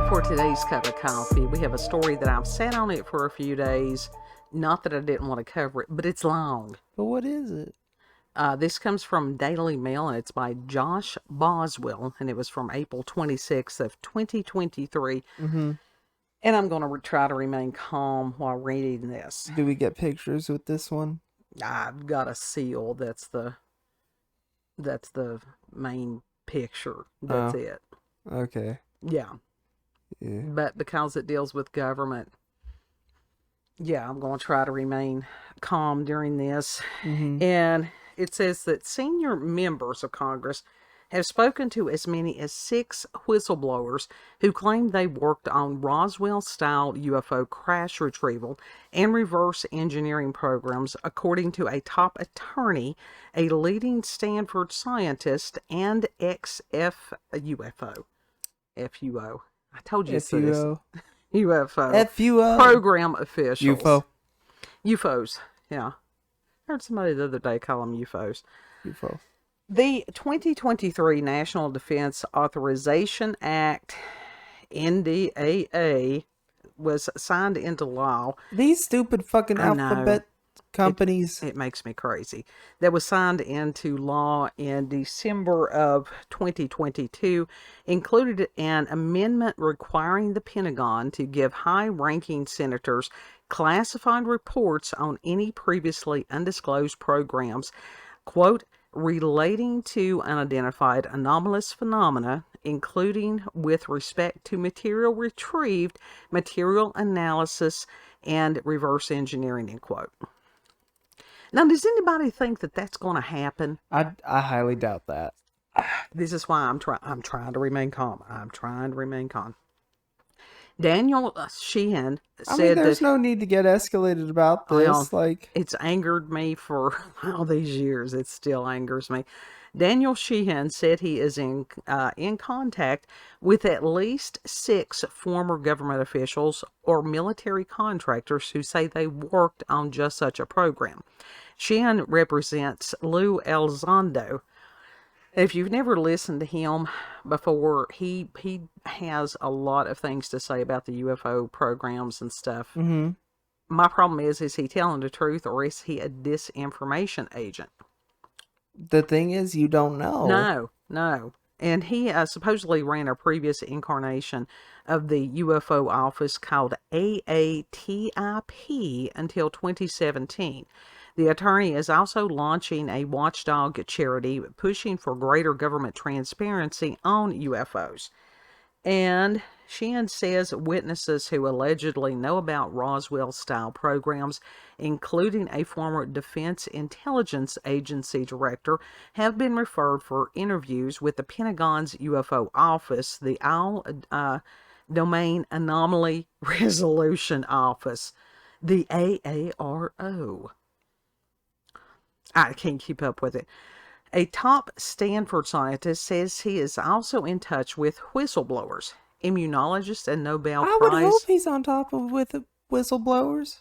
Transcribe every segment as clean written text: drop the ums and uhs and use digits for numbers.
For today's cup of coffee, we have a story that I've sat on it for a few days. Not that I didn't want to cover it, but it's long. But what is it? This comes from Daily Mail, and it's by Josh Boswell, and it was from April 26th of 2023. Mm-hmm. And I'm going to try to remain calm while reading this. Do we get pictures with this one? I've got a seal. That's the main picture. That's it. Okay. Yeah. But because it deals with government, I'm going to try to remain calm during this. Mm-hmm. And it says that senior members of Congress have spoken to as many as 6 whistleblowers who claim they worked on Roswell-style UFO crash retrieval and reverse engineering programs, according to a top attorney, a leading Stanford scientist, and ex-UFO. FUO. I told you so. UFO. FUO. Program officials. UFO. UFOs. Yeah. I heard somebody the other day call them UFOs. UFO. The 2023 National Defense Authorization Act, NDAA, was signed into law. These stupid fucking alphabet companies. It makes me crazy. That was signed into law in December of 2022, included an amendment requiring the Pentagon to give high-ranking senators classified reports on any previously undisclosed programs, quote, relating to unidentified anomalous phenomena, including with respect to material retrieved, material analysis, and reverse engineering, end quote. Now, does anybody think that that's going to happen? I highly doubt that. This is why I'm trying to remain calm. I'm trying to remain calm. Daniel Sheehan said there's no need to get escalated about this. It's angered me for all these years. It still angers me. Daniel Sheehan said he is in contact with at least 6 former government officials or military contractors who say they worked on just such a program. Sheehan represents Lou Elizondo. If you've never listened to him before, he has a lot of things to say about the UFO programs and stuff. Mm-hmm. My problem is he telling the truth, or is he a disinformation agent? The thing is, you don't know. No. And he supposedly ran a previous incarnation of the UFO office called AATIP until 2017. The attorney is also launching a watchdog charity pushing for greater government transparency on UFOs. And Sheehan says witnesses who allegedly know about Roswell-style programs, including a former Defense Intelligence Agency director, have been referred for interviews with the Pentagon's UFO office, the All-Domain Anomaly Resolution Office, the AARO. I can't keep up with it. A top Stanford scientist says he is also in touch with whistleblowers, immunologists, and Nobel Prize. I would hope he's on top of with whistleblowers.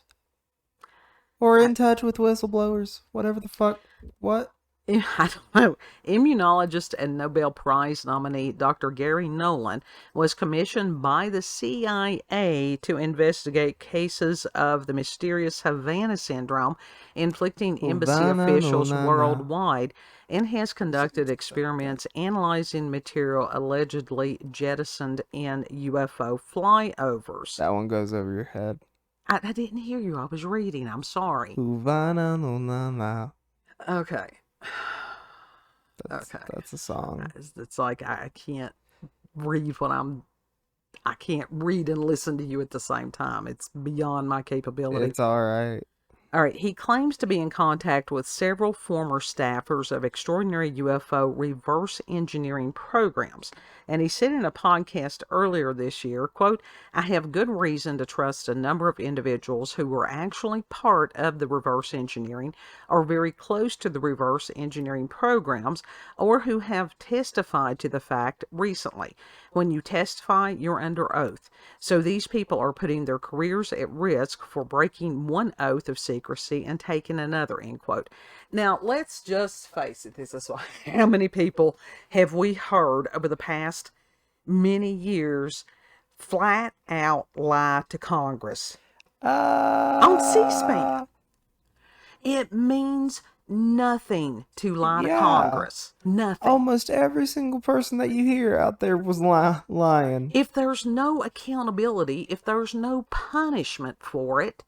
Or in touch with whistleblowers. Whatever the fuck. What? I don't know. Immunologist and Nobel Prize nominee Dr. Gary Nolan was commissioned by the CIA to investigate cases of the mysterious Havana syndrome inflicting embassy officials worldwide, and has conducted experiments analyzing material allegedly jettisoned in UFO flyovers. That one goes over your head. I didn't hear you. I was reading. I'm sorry. Okay. That's a song. It's like I can't read I can't read and listen to you at the same time. It's beyond my capability. It's all right. All right. He claims to be in contact with several former staffers of extraordinary UFO reverse engineering programs. And he said in a podcast earlier this year, quote, I have good reason to trust a number of individuals who were actually part of the reverse engineering or very close to the reverse engineering programs, or who have testified to the fact recently. When you testify, you're under oath. So these people are putting their careers at risk for breaking one oath of secrecy and taking another, end quote. Now, let's just face it. This is how many people have we heard over the past many years flat out lie to Congress on C-SPAN. It means nothing to lie to Congress. Nothing. Almost every single person that you hear out there was lying. If there's no accountability, if there's no punishment for it,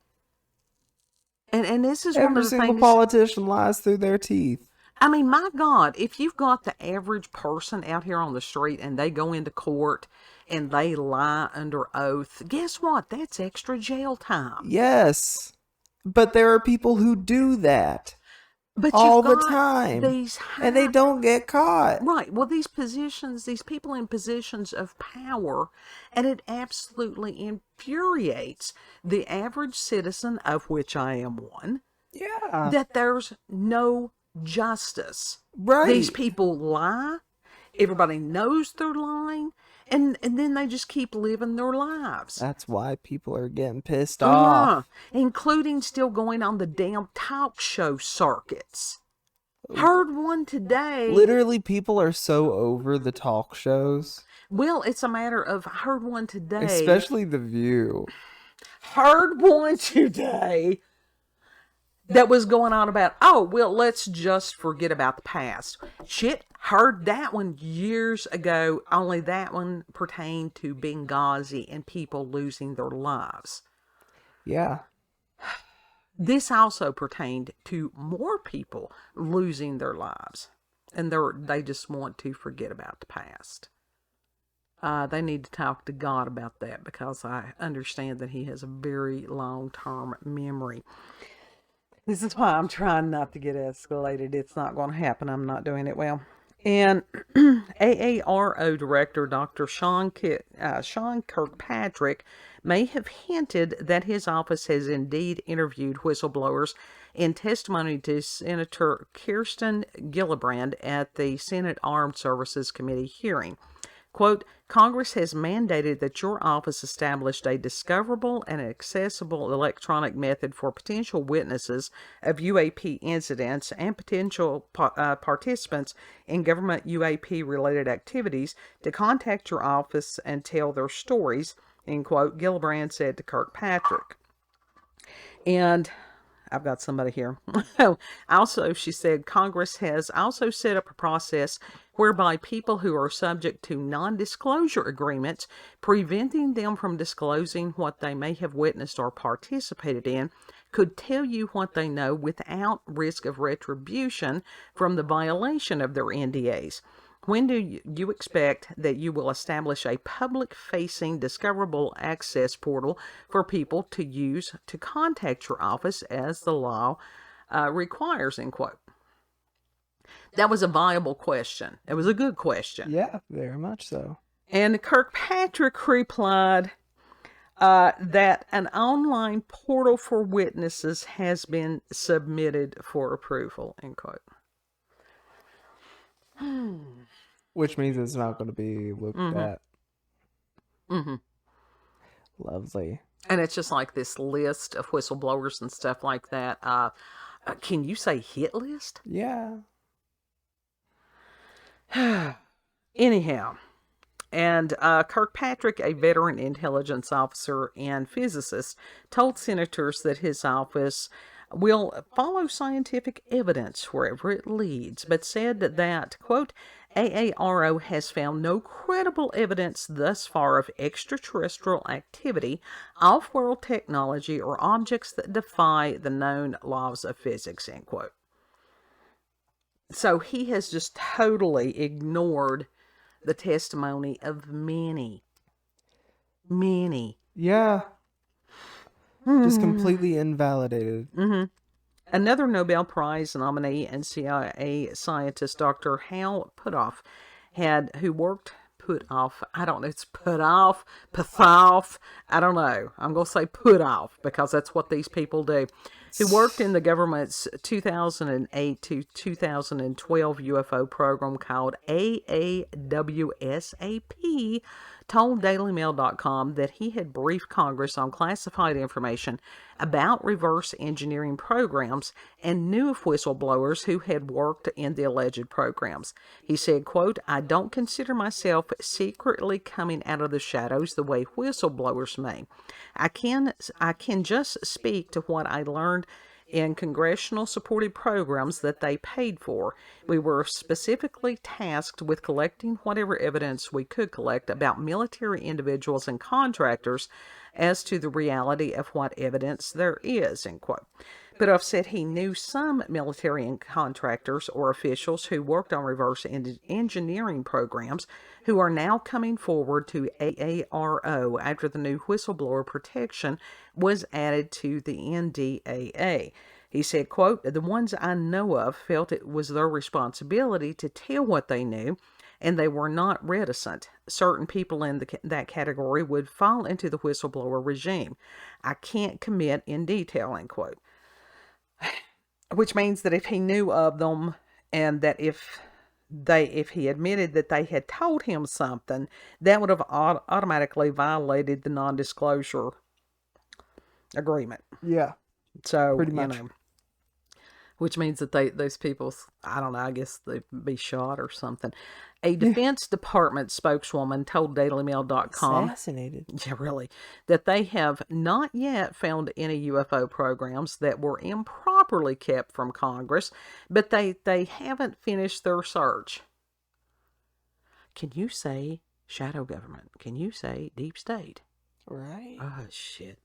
and this is one of the things... Every single politician lies through their teeth. I mean, my God, if you've got the average person out here on the street and they go into court and they lie under oath, guess what? That's extra jail time. Yes. But there are people who do that. But all the time. And they don't get caught. Right. Well, these people in positions of power, and it absolutely infuriates the average citizen, of which I am one, that there's no justice. Right. These people lie. Everybody knows they're lying. And then they just keep living their lives. That's why people are getting pissed off. Including still going on the damn talk show circuits. Heard one today. Literally, people are so over the talk shows. Well, it's a matter of, heard one today. Especially The View. Heard one today that was going on about, oh, well, let's just forget about the past. Shit, heard that one years ago, only that one pertained to Benghazi and people losing their lives. Yeah. This also pertained to more people losing their lives. And they just want to forget about the past. They need to talk to God about that, because I understand that he has a very long-term memory. This is why I'm trying not to get escalated. It's not going to happen. I'm not doing it well. And AARO Director Dr. Sean Kirkpatrick may have hinted that his office has indeed interviewed whistleblowers in testimony to Senator Kirsten Gillibrand at the Senate Armed Services Committee hearing. Quote, Congress has mandated that your office established a discoverable and accessible electronic method for potential witnesses of UAP incidents and potential participants in government UAP-related activities to contact your office and tell their stories, end quote, Gillibrand said to Kirkpatrick. And I've got somebody here. Also, she said, Congress has also set up a process whereby people who are subject to non-disclosure agreements, preventing them from disclosing what they may have witnessed or participated in, could tell you what they know without risk of retribution from the violation of their NDAs. When do you expect that you will establish a public-facing discoverable access portal for people to use to contact your office as the law requires, end quote. That was a viable question. It was a good question. Yeah, very much so. And Kirkpatrick replied that an online portal for witnesses has been submitted for approval, end quote. Which means it's not going to be looked at. Mm-hmm. Lovely. And it's just like this list of whistleblowers and stuff like that. Can you say hit list? Yeah. Anyhow, and Kirkpatrick, a veteran intelligence officer and physicist, told senators that his office will follow scientific evidence wherever it leads, but said that, quote, AARO has found no credible evidence thus far of extraterrestrial activity, off-world technology, or objects that defy the known laws of physics, end quote. So he has just totally ignored the testimony of many. Yeah. Just completely invalidated. Another Nobel Prize nominee and CIA scientist, Dr. Hal Puthoff, I don't know, it's Puthoff, I don't know. I'm going to say Puthoff because that's what these people do. Who worked in the government's 2008 to 2012 UFO program called AAWSAP, told DailyMail.com that he had briefed Congress on classified information about reverse engineering programs and knew of whistleblowers who had worked in the alleged programs. He said, quote, "I don't consider myself secretly coming out of the shadows the way whistleblowers may. I can just speak to what I learned in congressional supported programs that they paid for. We were specifically tasked with collecting whatever evidence we could collect about military individuals and contractors as to the reality of what evidence there is," end quote. But said he knew some military and contractors or officials who worked on reverse engineering programs who are now coming forward to AARO after the new whistleblower protection was added to the NDAA. He said, quote, "The ones I know of felt it was their responsibility to tell what they knew, and they were not reticent. Certain people in that category would fall into the whistleblower regime. I can't commit in detail," end quote. Which means that if he knew of them and that if he admitted that they had told him something, that would have automatically violated the non-disclosure agreement. Yeah. So, pretty much. Which means that those people, I don't know, I guess they'd be shot or something. A Defense Department spokeswoman told DailyMail.com, assassinated. Yeah, really, that they have not yet found any UFO programs that were improperly kept from Congress, but they haven't finished their search. Can you say shadow government? Can you say deep state? Right. Oh, shit.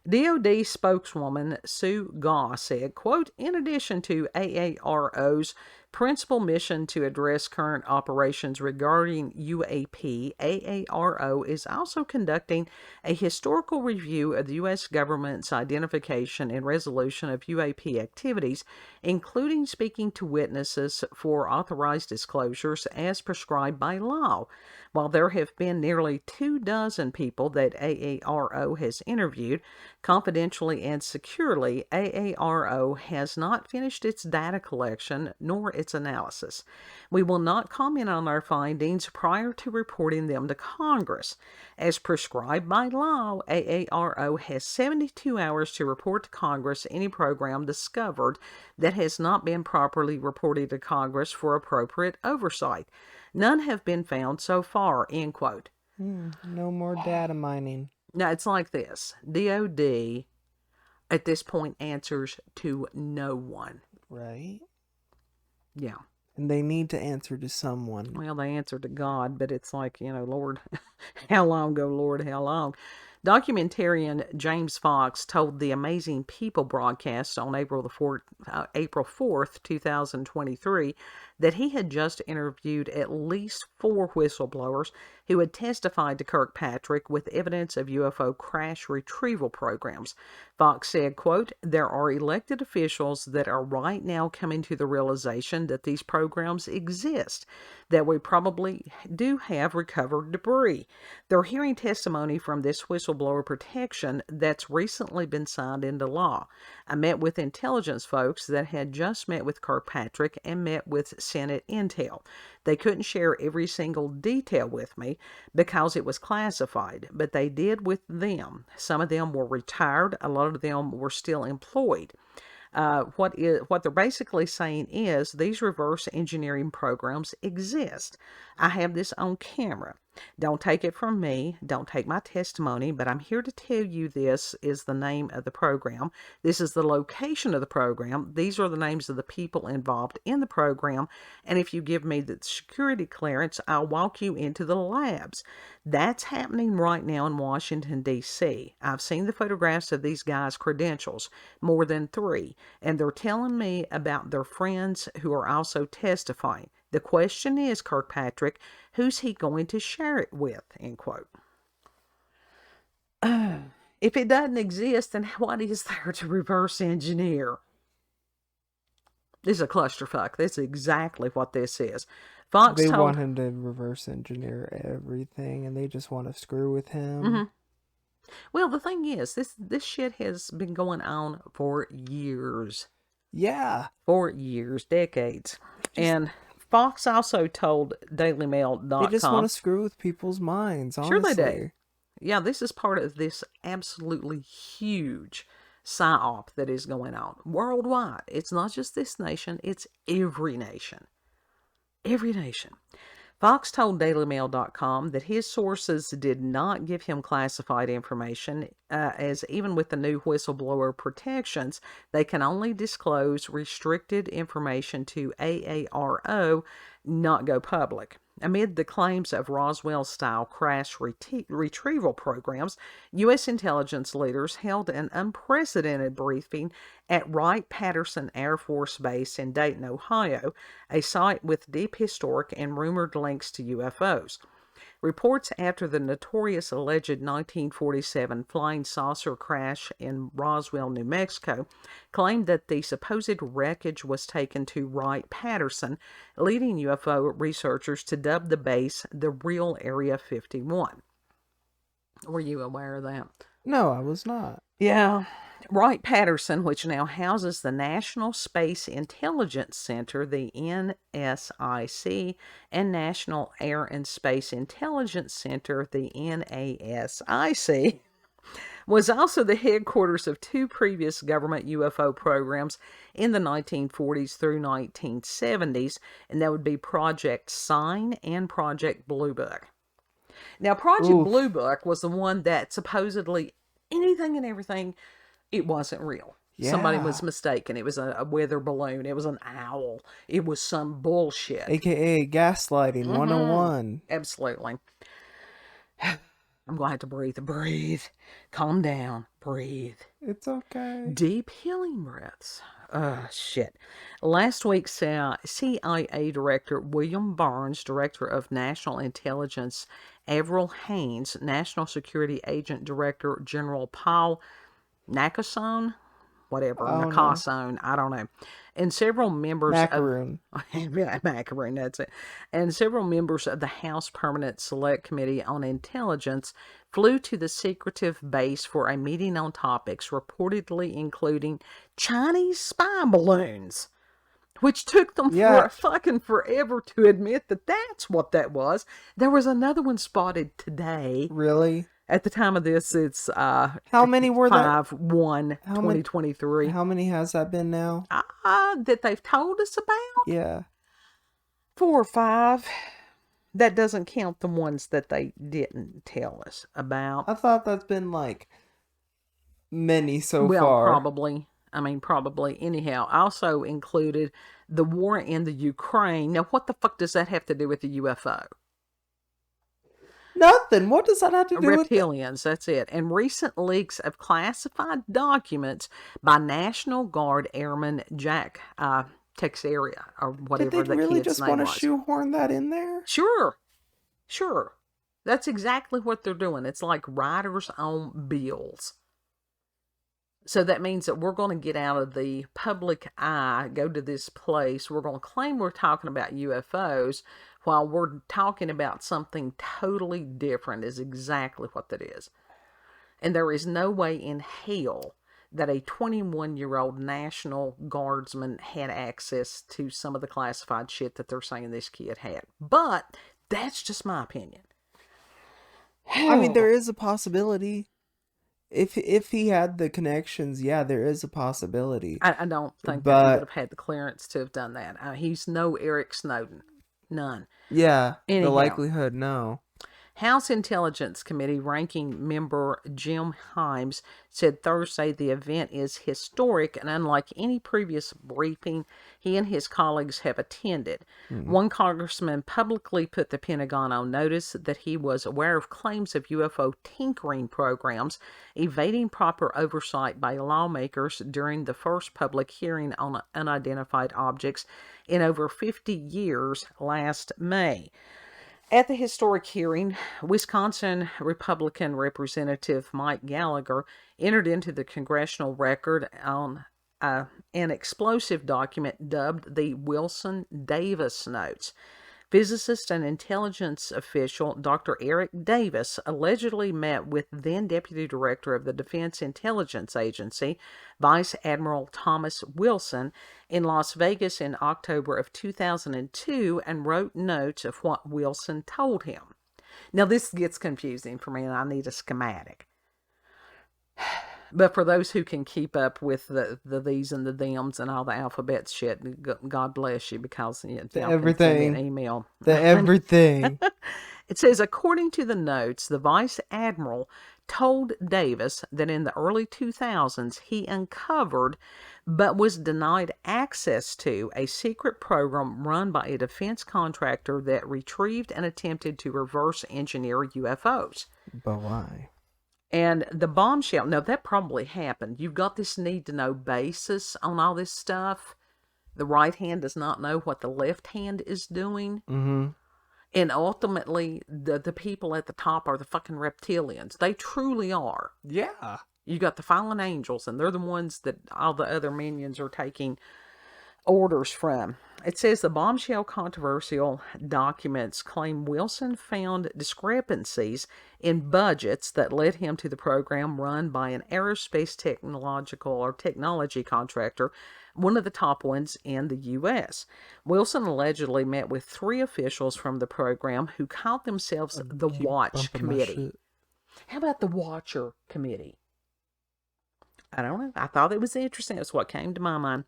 DOD spokeswoman Sue Gaw said, quote, "In addition to AARO's principal mission to address current operations regarding UAP, AARO is also conducting a historical review of the U.S. government's identification and resolution of UAP activities, including speaking to witnesses for authorized disclosures as prescribed by law. While there have been nearly 24 people that AARO has interviewed, confidentially and securely, AARO has not finished its data collection nor its analysis. We will not comment on our findings prior to reporting them to Congress. As prescribed by law, AARO has 72 hours to report to Congress any program discovered that has not been properly reported to Congress for appropriate oversight. None have been found so far," end quote. No more data mining. Now, it's like this. DOD, at this point, answers to no one. Right? Yeah. And they need to answer to someone. Well, they answer to God, but it's like, Lord, how long, oh Lord, how long? Documentarian James Fox told the Amazing People broadcast on April 4th, 2023, that he had just interviewed at least 4 whistleblowers who had testified to Kirkpatrick with evidence of UFO crash retrieval programs. Fox said, quote, "There are elected officials that are right now coming to the realization that these programs exist, that we probably do have recovered debris. They're hearing testimony from this whistleblower protection that's recently been signed into law. I met with intelligence folks that had just met with Kirkpatrick and met with Senate Intel. They couldn't share every single detail with me because it was classified, but they did with them. Some of them were retired. A lot of them were still employed. What they're basically saying is these reverse engineering programs exist. I have this on camera. Don't take it from me. Don't take my testimony, but I'm here to tell you this is the name of the program. This is the location of the program. These are the names of the people involved in the program. And if you give me the security clearance, I'll walk you into the labs. That's happening right now in Washington, D.C. I've seen the photographs of these guys' credentials, more than 3, and they're telling me about their friends who are also testifying. The question is, Kirkpatrick, who's he going to share it with?" End quote. If it doesn't exist, then what is there to reverse engineer? This is a clusterfuck. That's exactly what this is. Fox They told want him to reverse engineer everything, and they just want to screw with him. Well, the thing is, this shit has been going on for years. Yeah. For years, decades. And Fox also told They just want DailyMail.com. to screw with people's minds, Sure they do. honestly. Yeah, this is part of this absolutely huge psyop that is going on worldwide. It's not just this nation, it's every nation. Every nation. Fox told DailyMail.com that his sources did not give him classified information, as even with the new whistleblower protections, they can only disclose restricted information to AARO, not go public. Amid the claims of Roswell-style crash retrieval programs, U.S. intelligence leaders held an unprecedented briefing at Wright-Patterson Air Force Base in Dayton, Ohio, a site with deep historic and rumored links to UFOs. Reports after the notorious alleged 1947 flying saucer crash in Roswell, New Mexico, claimed that the supposed wreckage was taken to Wright-Patterson, leading UFO researchers to dub the base the real Area 51. Were you aware of that? No, I was not. Yeah. Wright-Patterson, which now houses the National Space Intelligence Center, the NSIC, and National Air and Space Intelligence Center, the NASIC, was also the headquarters of two previous government UFO programs in the 1940s through 1970s, and that would be Project Sign and Project Blue Book. Now, Project Blue Book was the one that supposedly anything and everything, it wasn't real. Yeah. Somebody was mistaken. It was a weather balloon. It was an owl. It was some bullshit. AKA gaslighting 101. Absolutely. I'm going to have to breathe. Breathe. Calm down. Breathe. It's okay. Deep healing breaths. Shit. Last week, CIA Director William Barnes, Director of National Intelligence Avril Haines, National Security Agent Director General Paul Nakasone, Nakasone, I don't know, and several members Macaroon. Macaroon, that's it. And several members of the House Permanent Select Committee on Intelligence flew to the secretive base for a meeting on topics reportedly including Chinese spy balloons, which took them for fucking forever to admit that that's what that was. There was another one spotted today. Really? At the time of this, it's how many were 5/1/2023. How many has that been now? That they've told us about? Yeah. 4 or 5. That doesn't count the ones that they didn't tell us about. I thought that's been like many so far. Well, probably. Probably. Anyhow, also included the war in the Ukraine. Now, what the fuck does that have to do with the UFO? Nothing. What does that have to do with reptilians? That's it. And recent leaks of classified documents by National Guard Airman Jack Texeria, or whatever the kid's name was. Did they really just want to shoehorn that in there? Sure. That's exactly what they're doing. It's like riders on bills. So that means that we're going to get out of the public eye, go to this place. We're going to claim we're talking about UFOs while we're talking about something totally different is exactly what that is. And there is no way in hell that a 21-year-old National Guardsman had access to some of the classified shit that they're saying this kid had. But that's just my opinion. There is a possibility. If he had the connections, yeah, there is a possibility. I don't think that he would have had the clearance to have done that. He's no Eric Snowden. None. Yeah, anyhow, the likelihood, no. House Intelligence Committee ranking member Jim Himes said Thursday the event is historic and unlike any previous briefing he and his colleagues have attended. One congressman publicly put the Pentagon on notice that he was aware of claims of UFO tinkering programs evading proper oversight by lawmakers during the first public hearing on unidentified objects in over 50 years last May. At the historic hearing, Wisconsin Republican Representative Mike Gallagher entered into the congressional record on an explosive document dubbed the Wilson-Davis Notes. Physicist and intelligence official Dr. Eric Davis allegedly met with then Deputy Director of the Defense Intelligence Agency, Vice Admiral Thomas Wilson, in Las Vegas in October of 2002 and wrote notes of what Wilson told him. Now, this gets confusing for me, and I need a schematic. But for those who can keep up with the these and the thems and all the alphabet shit, God bless you, because everything. Send me an email. Everything. It says, according to the notes, the Vice Admiral told Davis that in the early 2000s he uncovered but was denied access to a secret program run by a defense contractor that retrieved and attempted to reverse engineer UFOs. But why? And the bombshell, no, that probably happened. You've got this need-to-know basis on all this stuff. The right hand does not know what the left hand is doing. Mm-hmm. And ultimately, the people at the top are the fucking reptilians. They truly are. Yeah. You got the fallen angels, and they're the ones that all the other minions are taking orders from. It says the bombshell controversial documents claim Wilson found discrepancies in budgets that led him to the program run by an aerospace technology contractor, one of the top ones in the U.S. Wilson allegedly met with 3 officials from the program who called themselves the Watch Committee. How about the Watcher Committee? I don't know. I thought it was interesting. That's what came to my mind.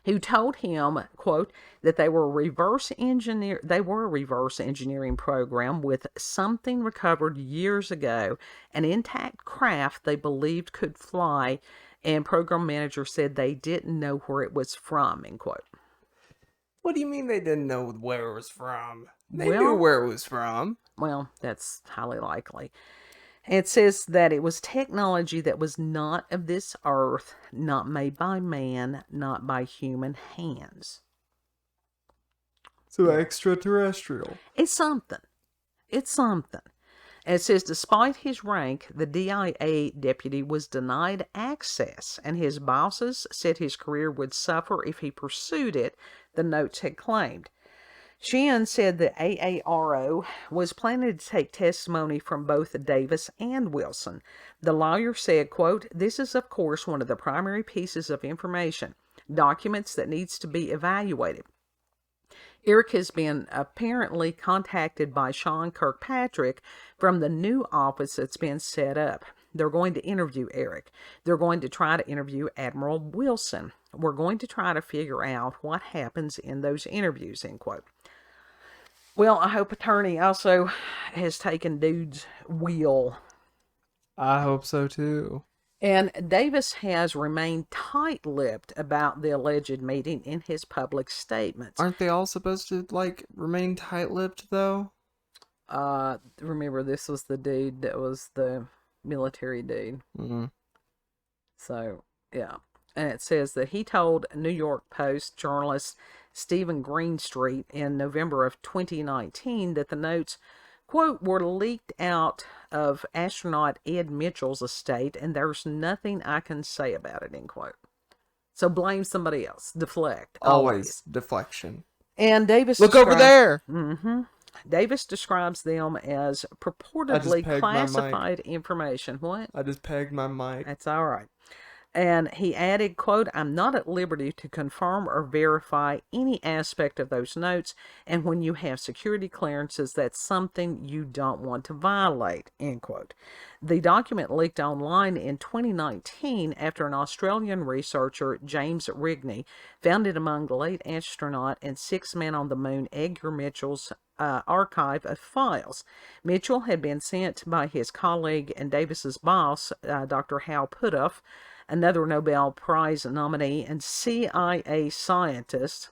Who told him, quote, that they were a reverse engineering program with something recovered years ago, an intact craft they believed could fly, and program manager said they didn't know where it was from, end quote. What do you mean they didn't know where it was from? They knew where it was from. Well, that's highly likely. It says that it was technology that was not of this earth, not made by man, not by human hands. So extraterrestrial. It's something. It's something. And it says, despite his rank, the DIA deputy was denied access, and his bosses said his career would suffer if he pursued it, the notes had claimed. Sheehan said the AARO was planning to take testimony from both Davis and Wilson. The lawyer said, quote, this is, of course, one of the primary pieces of information, documents that needs to be evaluated. Eric has been apparently contacted by Sean Kirkpatrick from the new office that's been set up. They're going to interview Eric. They're going to try to interview Admiral Wilson. We're going to try to figure out what happens in those interviews, end quote. Well, I hope attorney also has taken dude's wheel. I hope so too. And Davis has remained tight-lipped about the alleged meeting in his public statements. Aren't they all supposed to, remain tight-lipped, though? Remember, this was the dude that was the military dude. Mm-hmm. So, yeah. And it says that he told New York Post journalist Stephen Greenstreet in November of 2019 that the notes, quote, were leaked out of astronaut Ed Mitchell's estate, and there's nothing I can say about it, end quote. So blame somebody else. Deflect. Always deflection. And Davis Look over there! Mm-hmm. Davis describes them as purportedly classified information. What? I just pegged my mic. That's all right. And he added, quote, I'm not at liberty to confirm or verify any aspect of those notes, and when you have security clearances, that's something you don't want to violate, end quote. The document leaked online in 2019 after an Australian researcher, James Rigney, found it among the late astronaut and 6th man on the moon Edgar Mitchell's archive of files. Mitchell had been sent by his colleague and Davis's boss, Dr. Hal Puthoff, another Nobel Prize nominee and CIA scientist.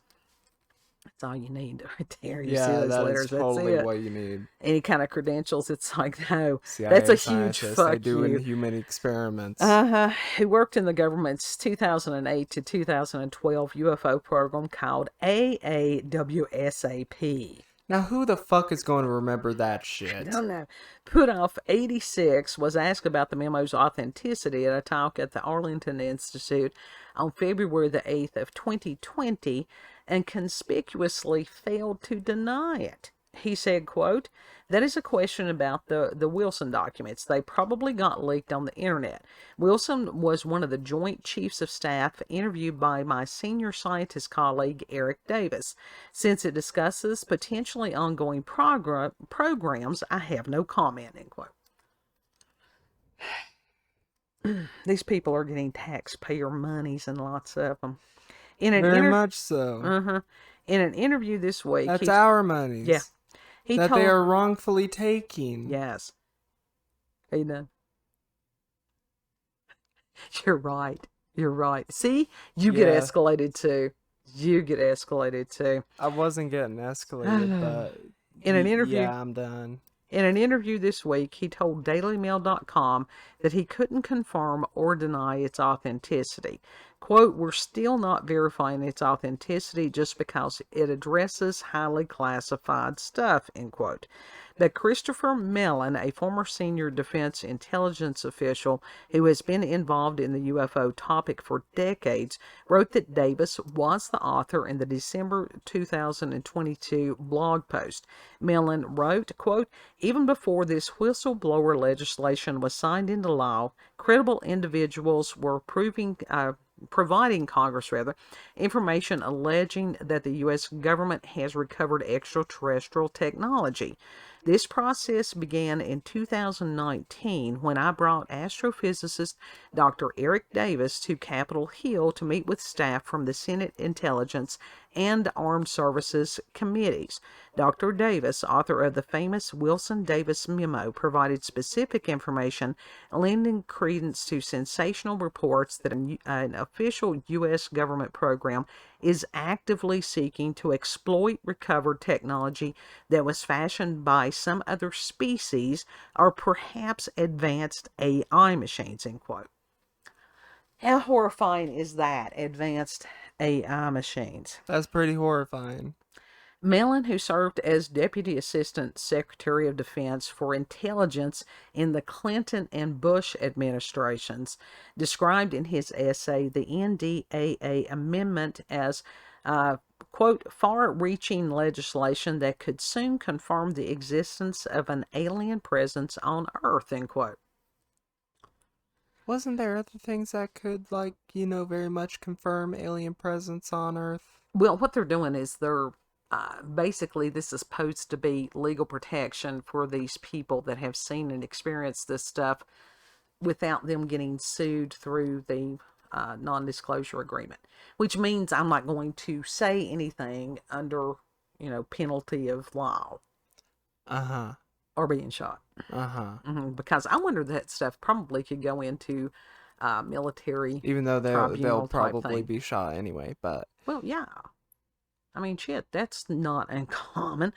That's all you need right there. You see those letters. That's totally what you need. Any kind of credentials, it's like, no. CIA that's a huge fuck they do you. in human experiments. He worked in the government's 2008 to 2012 UFO program called AAWSAP. Now, who the fuck is going to remember that shit? I don't know. Puthoff, 86, was asked about the memo's authenticity at a talk at the Arlington Institute on February the 8th of 2020, and conspicuously failed to deny it. He said, quote, "That is a question about the Wilson documents. They probably got leaked on the internet. Wilson was one of the Joint Chiefs of Staff interviewed by my senior scientist colleague, Eric Davis. Since it discusses potentially ongoing programs, I have no comment," end quote. These people are getting taxpayer monies and lots of them. Very much so. In an interview this week, that's our monies. Yeah. That they are wrongfully taking. Yes. You know. You're right. You're right. See? You get escalated too. You get escalated too. I wasn't getting escalated, but in an interview, yeah, I'm done. In an interview this week, he told DailyMail.com that he couldn't confirm or deny its authenticity. Quote, "We're still not verifying its authenticity just because it addresses highly classified stuff," end quote. But Christopher Mellon, a former senior defense intelligence official who has been involved in the UFO topic for decades, wrote that Davis was the author in the December 2022 blog post. Mellon wrote, quote, "Even before this whistleblower legislation was signed into law, credible individuals were providing Congress information alleging that the U.S. government has recovered extraterrestrial technology. This process began in 2019 when I brought astrophysicist Dr. Eric Davis to Capitol Hill to meet with staff from the Senate Intelligence and Armed Services Committees. Dr. Davis, author of the famous Wilson-Davis memo, provided specific information lending credence to sensational reports that an official U.S. government program is actively seeking to exploit recovered technology that was fashioned by some other species or perhaps advanced AI machines," end quote. How horrifying is that, advanced AI machines? That's pretty horrifying. Mellon, who served as Deputy Assistant Secretary of Defense for Intelligence in the Clinton and Bush administrations, described in his essay the NDAA amendment as, quote, "far-reaching legislation that could soon confirm the existence of an alien presence on Earth," end quote. Wasn't there other things that could, very much confirm alien presence on Earth? Well, what they're doing is they're basically, this is supposed to be legal protection for these people that have seen and experienced this stuff without them getting sued through the non-disclosure agreement, which means I'm not going to say anything under, penalty of law. Or being shot. Because I wonder that stuff probably could go into military. Even though they'll probably be shot anyway, but. Well, yeah. I mean, shit, that's not uncommon.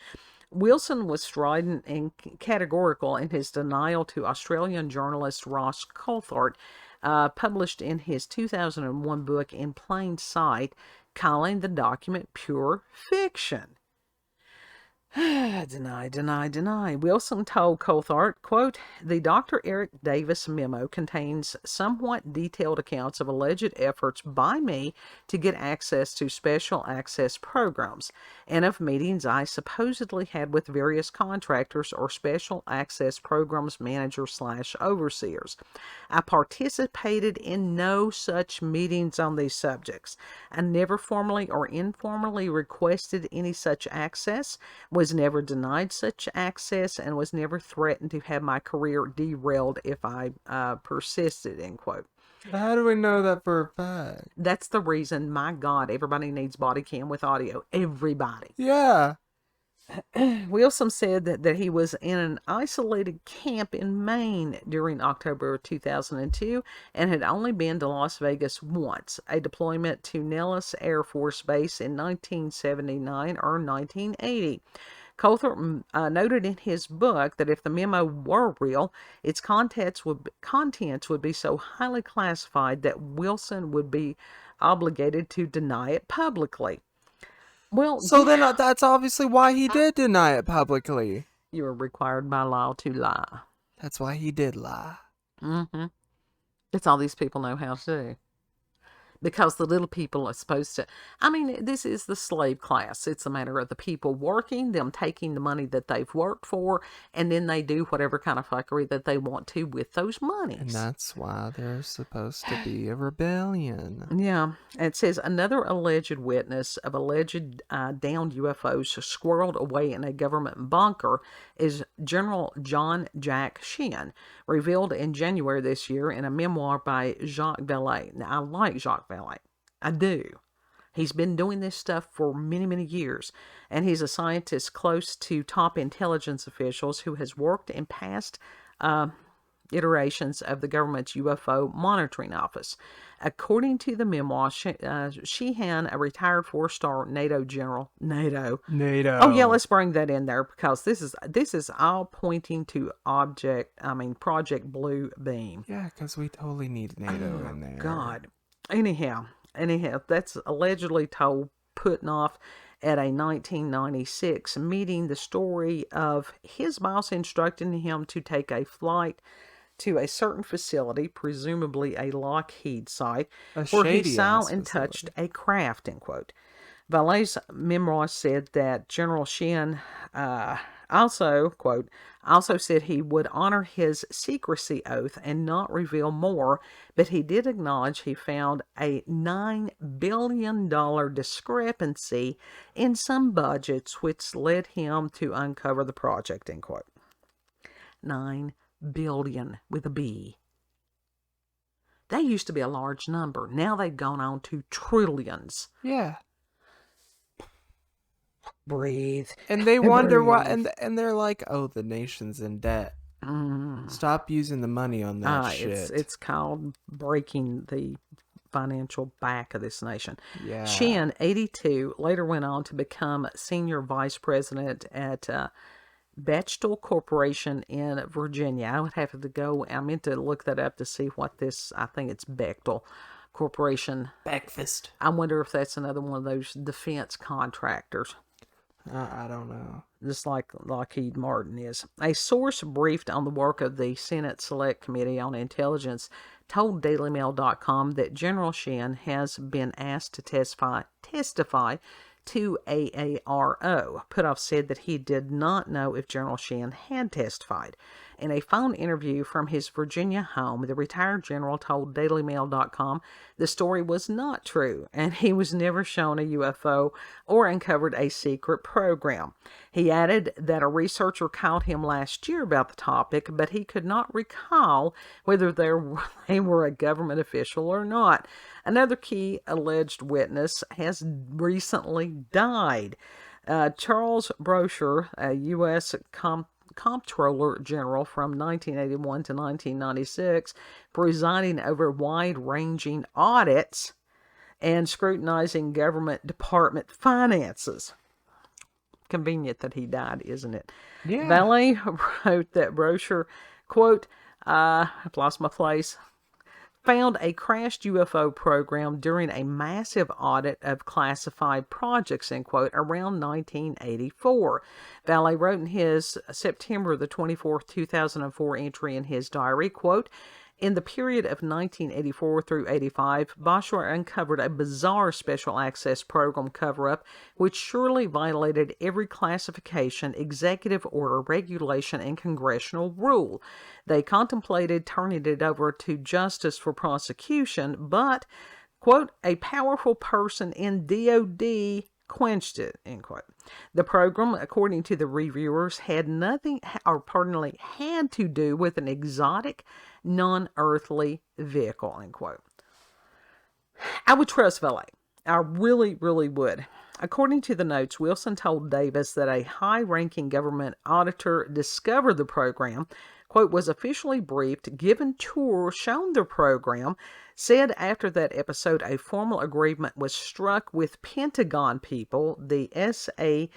Wilson was strident and categorical in his denial to Australian journalist Ross Coulthart, published in his 2001 book In Plain Sight, calling the document pure fiction. Deny. Wilson told Coulthart, quote, "The Dr. Eric Davis memo contains somewhat detailed accounts of alleged efforts by me to get access to special access programs and of meetings I supposedly had with various contractors or special access programs managers/overseers. I participated in no such meetings on these subjects. I never formally or informally requested any such access, was never denied such access, and was never threatened to have my career derailed if I persisted," end quote. How do we know that for a fact? That's the reason, my God, everybody needs body cam with audio. Everybody. Yeah. Wilson said that he was in an isolated camp in Maine during October 2002 and had only been to Las Vegas once, a deployment to Nellis Air Force Base in 1979 or 1980. Coulthart noted in his book that if the memo were real, its contents would be so highly classified that Wilson would be obligated to deny it publicly. Well, so then that's obviously why he did deny it publicly. You are required by law to lie. That's why he did lie. That's all these people know how to do. because the little people are supposed to. I mean, this is the slave class. It's a matter of the people working, them taking the money that they've worked for, and then they do whatever kind of fuckery that they want to with those monies. And that's why there's supposed to be a rebellion. Yeah. It says another alleged witness of alleged downed UFOs squirreled away in a government bunker is General John Jack Sheehan, revealed in January this year in a memoir by Jacques Vallée. Now, I like Jacques Vallée. I do. He's been doing this stuff for many, many years, and he's a scientist close to top intelligence officials who has worked in past iterations of the government's UFO monitoring office. According to the memoir, Sheehan, a retired four-star NATO general, NATO. Oh yeah, let's bring that in there because this is all pointing to Project Blue Beam. Yeah, because we totally need NATO in there. God. Anyhow, that's allegedly told putting off at a 1996 meeting the story of his boss instructing him to take a flight to a certain facility, presumably a Lockheed site, where he saw and touched a craft, end quote. Vallée's memoir said that General Sheehan also said he would honor his secrecy oath and not reveal more, but he did acknowledge he found a $9 billion discrepancy in some budgets, which led him to uncover the project, end quote. $9 billion with a B. They used to be a large number. Now they've gone on to trillions. Yeah. Breathe. And they wonder why, and they're like, oh, the nation's in debt. Stop using the money on that shit. It's called breaking the financial back of this nation. Yeah. Sheehan, 82, later went on to become senior vice president at Bechtel Corporation in Virginia. I would have to go, I meant to look that up to see what this, I think it's Bechtel Corporation. Breakfast. I wonder if that's another one of those defense contractors. I don't know. Just like Lockheed Martin is. A source briefed on the work of the Senate Select Committee on Intelligence told DailyMail.com that General Sheehan has been asked to testify to AARO. Putoff said that he did not know if General Sheehan had testified. In a phone interview from his Virginia home, the retired general told DailyMail.com the story was not true, and he was never shown a UFO or uncovered a secret program. He added that a researcher called him last year about the topic, but he could not recall whether they were a government official or not. Another key alleged witness has recently died. Charles Brosher, a U.S. Comptroller General from 1981 to 1996, presiding over wide-ranging audits and scrutinizing government department finances. Convenient that he died, isn't it? Yeah. Vallée wrote that Brochure, quote, I've lost my place, found a crashed UFO program during a massive audit of classified projects, end quote, around 1984. Vallée wrote in his September the 24th, 2004 entry in his diary, quote, in the period of 1984 through 85, Boswell uncovered a bizarre special access program cover-up which surely violated every classification, executive order, regulation, and congressional rule. They contemplated turning it over to justice for prosecution, but, quote, a powerful person in DOD quenched it, end quote. The program, according to the reviewers, had to do with an exotic, non-earthly vehicle, end quote. I would trust Vallée. I really, really would. According to the notes, Wilson told Davis that a high-ranking government auditor discovered the program, quote, was officially briefed, given tour, shown the program, said after that episode a formal agreement was struck with Pentagon people, the SAPOC,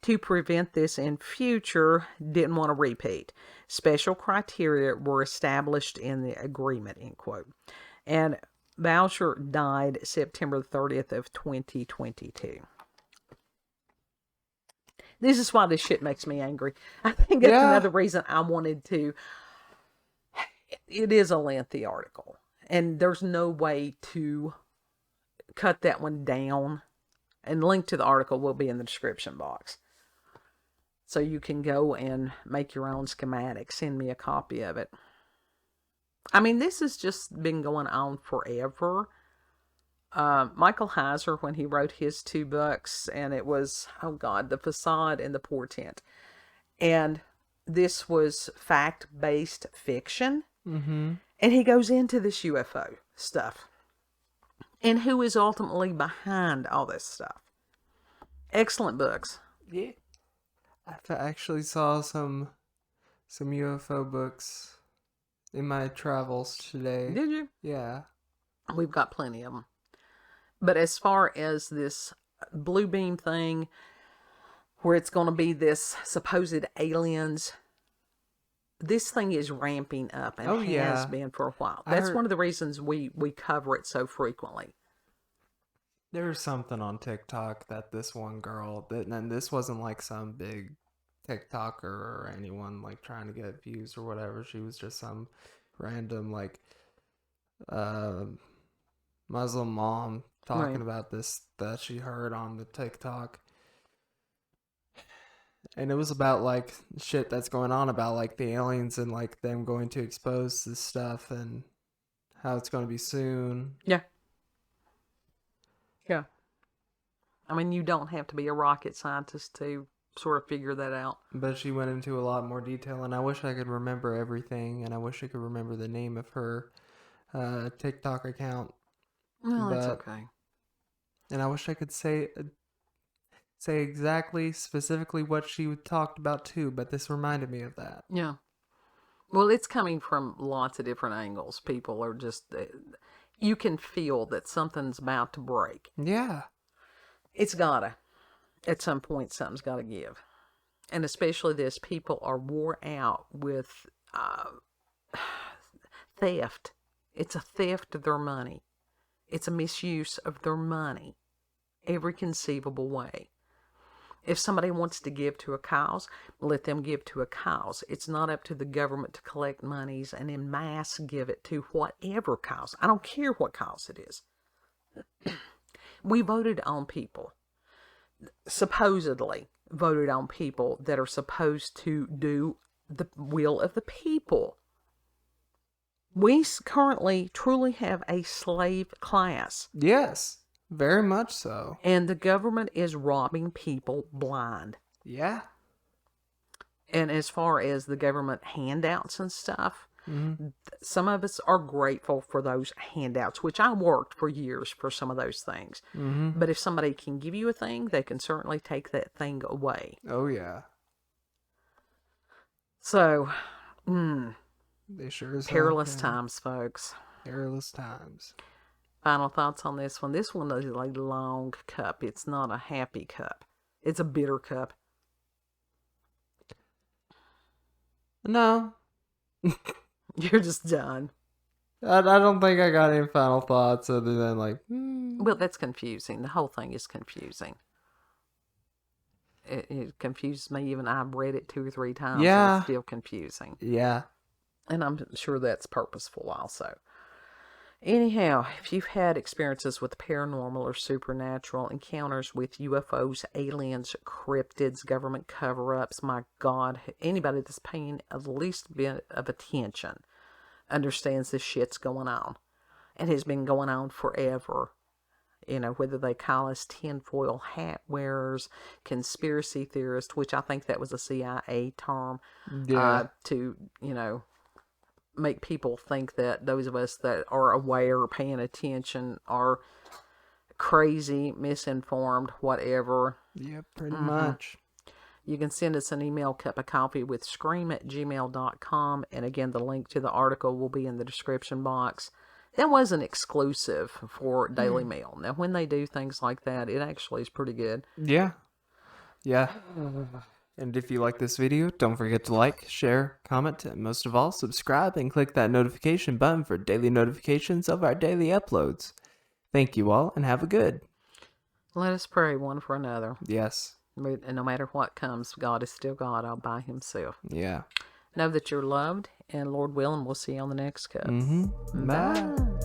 to prevent this in future, didn't want to repeat. Special criteria were established in the agreement, end quote. And Boucher died September 30th of 2022. This is why this shit makes me angry. I think that's another reason I wanted to. It is a lengthy article. And there's no way to cut that one down. And link to the article will be in the description box. So you can go and make your own schematic. Send me a copy of it. I mean, this has just been going on forever. Michael Heiser, when he wrote his 2 books, and it was, oh God, The Facade and The Portent. And this was fact-based fiction. Mm-hmm. And he goes into this UFO stuff. And who is ultimately behind all this stuff. Excellent books. Yeah. I actually saw some UFO books in my travels today. Did you? Yeah. We've got plenty of them. But as far as this blue beam thing, where it's going to be this supposed aliens, this thing is ramping up and has been for a while. That's one of the reasons we cover it so frequently. There was something on TikTok that this one girl, and this wasn't like some big TikToker or anyone like trying to get views or whatever. She was just some random like Muslim mom talking about this that she heard on the TikTok. And it was about like shit that's going on about like the aliens and like them going to expose this stuff and how it's going to be soon. Yeah. Yeah. I mean, you don't have to be a rocket scientist to sort of figure that out. But she went into a lot more detail, and I wish I could remember everything, and I wish I could remember the name of her TikTok account. No, that's okay. And I wish I could say exactly, specifically what she talked about too, but this reminded me of that. Yeah. Well, it's coming from lots of different angles. People are just, you can feel that something's about to break. Yeah. It's gotta. At some point, something's gotta give. And especially this, people are wore out with theft. It's a theft of their money. It's a misuse of their money. Every conceivable way. If somebody wants to give to a cause, let them give to a cause. It's not up to the government to collect monies and en masse give it to whatever cause. I don't care what cause it is. We voted on people, supposedly voted on people that are supposed to do the will of the people. We currently truly have a slave class. Yes, very much so. And the government is robbing people blind. Yeah. And as far as the government handouts and stuff, some of us are grateful for those handouts, which I worked for years for some of those things. But if somebody can give you a thing, they can certainly take that thing away. Oh, yeah. So, they sure as perilous times, folks. Perilous times. Final thoughts on this one. This one is a long cup. It's not a happy cup. It's a bitter cup. No. You're just done. I don't think I got any final thoughts other than like... Well, that's confusing. The whole thing is confusing. It confuses me. Even I've read it 2 or 3 times. Yeah. And it's still confusing. Yeah. And I'm sure that's purposeful also. Anyhow, if you've had experiences with paranormal or supernatural encounters with UFOs, aliens, cryptids, government cover-ups, my God, anybody that's paying at least a bit of attention understands this shit's going on. And has been going on forever. You know, whether they call us tinfoil hat wearers, conspiracy theorists, which I think that was a CIA term, to, you know, make people think that those of us that are aware, paying attention, are crazy, misinformed, whatever. Yep, pretty much. You can send us an email, cupofcoffeewithscream@gmail.com. And again, the link to the article will be in the description box. That wasn't exclusive for Daily Mail. Now, when they do things like that, it actually is pretty good. Yeah. Yeah. And if you like this video, don't forget to like, share, comment, and most of all, subscribe and click that notification button for daily notifications of our daily uploads. Thank you all, and have a good. Let us pray one for another. Yes. And no matter what comes, God is still God all by himself. Yeah. Know that you're loved, and Lord willing, we'll see you on the next cup. Bye. Bye.